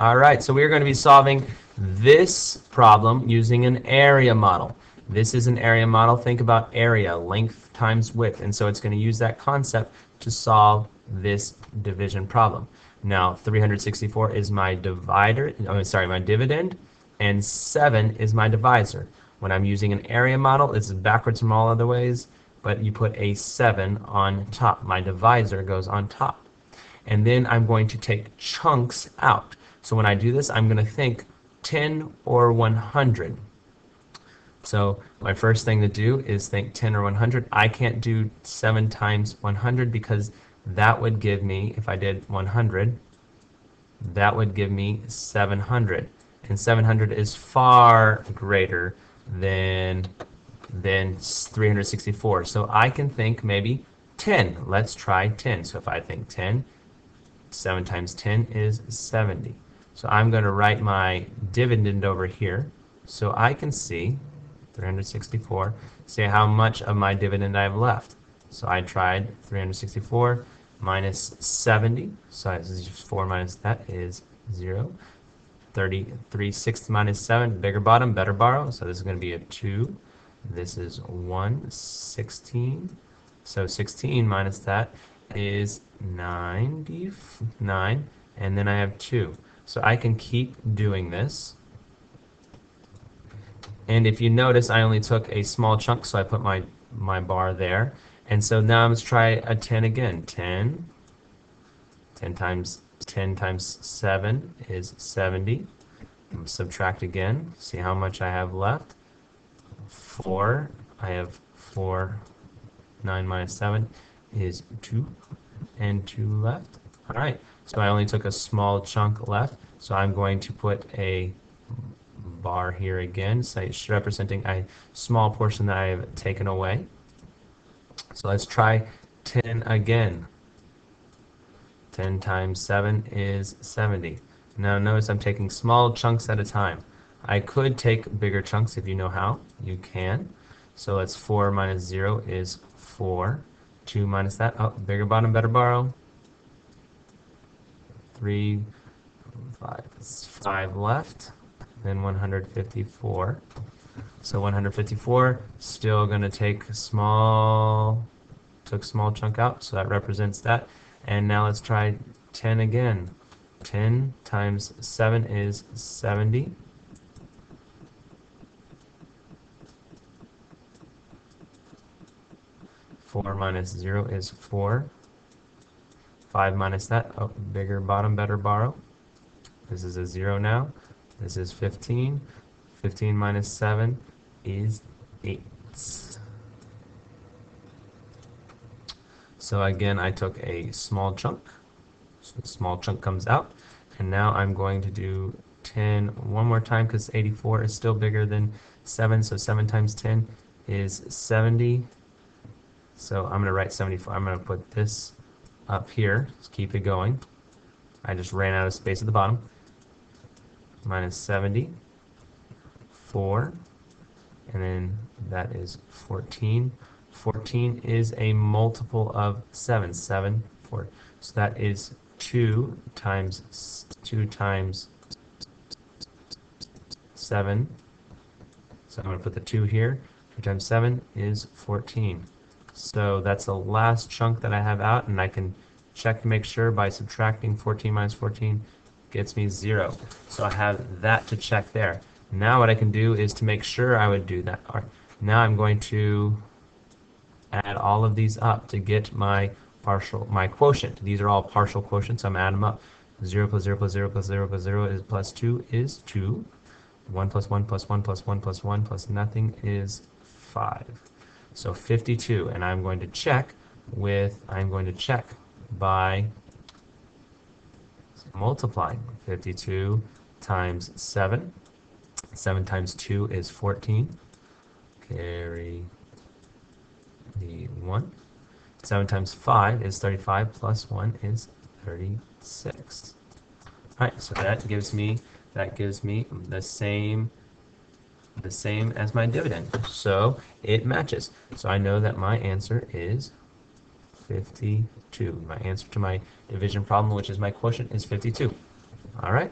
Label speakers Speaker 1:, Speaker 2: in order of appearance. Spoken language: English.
Speaker 1: All right, so we're going to be solving this problem using an area model. This is an area model. Think about area, length times width, and so it's going to use that concept to solve this division problem. Now, 364 is my dividend, and 7 is my divisor. When I'm using an area model, this is backwards from all other ways, but you put a 7 on top. My divisor goes on top. And then I'm going to take chunks out. So when I do this, I'm going to think 10 or 100. So my first thing to do is think 10 or 100. I can't do 7 times 100 because that would give me, if I did 100, that would give me 700. And 700 is far greater than 364. So I can think maybe 10. Let's try 10. So if I think 10, 7 times 10 is 70. So I'm going to write my dividend over here so I can see 364, see how much of my dividend I have left. So I tried 364 minus 70, so 4 minus that is 0. 3/6 minus 7, bigger bottom, better borrow, so this is going to be a 2. This is 1, 16. So 16 minus that is 99, and then I have 2. So I can keep doing this. And if you notice, I only took a small chunk, so I put my bar there. And so now let's try a 10 again. 10 times 7 is 70. Subtract again, see how much I have left. 4, I have 4. 9 minus 7 is 2, and 2 left. All right, so I only took a small chunk left, so I'm going to put a bar here again, so it's representing a small portion that I have taken away. So let's try 10 again. 10 times 7 is 70. Now notice I'm taking small chunks at a time. I could take bigger chunks if you know how. You can. So let's 4 minus 0 is 4. 2 minus that. Oh, bigger bottom, better borrow. 3, 5 left. Then 154. So 154, still going to take took small chunk out, so that represents that. And now let's try 10 again. 10 times 7 is 70. Four minus 0 is 4. 5 minus that. Oh, bigger bottom, better borrow. This is a 0 now. This is 15. 15 minus 7 is 8. So again, I took a small chunk. So the small chunk comes out. And now I'm going to do 10 one more time because 84 is still bigger than 7. So 7 times 10 is 70. So I'm going to write 74. I'm going to put this up here. Let's keep it going. I just ran out of space at the bottom. Minus 70. 4, and then that is 14. 14 is a multiple of 7. 7, 4. So that is 2 times 7. So I'm going to put the 2 here. 2 times 7 is 14. So that's the last chunk that I have out, and I can check to make sure by subtracting 14 minus 14 gets me 0. So I have that to check there. Now what I can do is to make sure I would do that. Now I'm going to add all of these up to get my quotient. These are all partial quotients. I'm adding them up. 0 plus 0 plus 0 plus 0 plus 0 is plus 2 is 2. 1 plus 1 plus 1 plus 1 plus 1 plus nothing is 5. So 52, and I'm going to check by multiplying 52 times 7. 7 times 2 is 14. Carry the 1. 7 times 5 is 35 plus 1 is 36. Alright, so that gives me the same as my dividend. So it matches. So I know that my answer is 52. My answer to my division problem, which is my quotient, is 52. All right.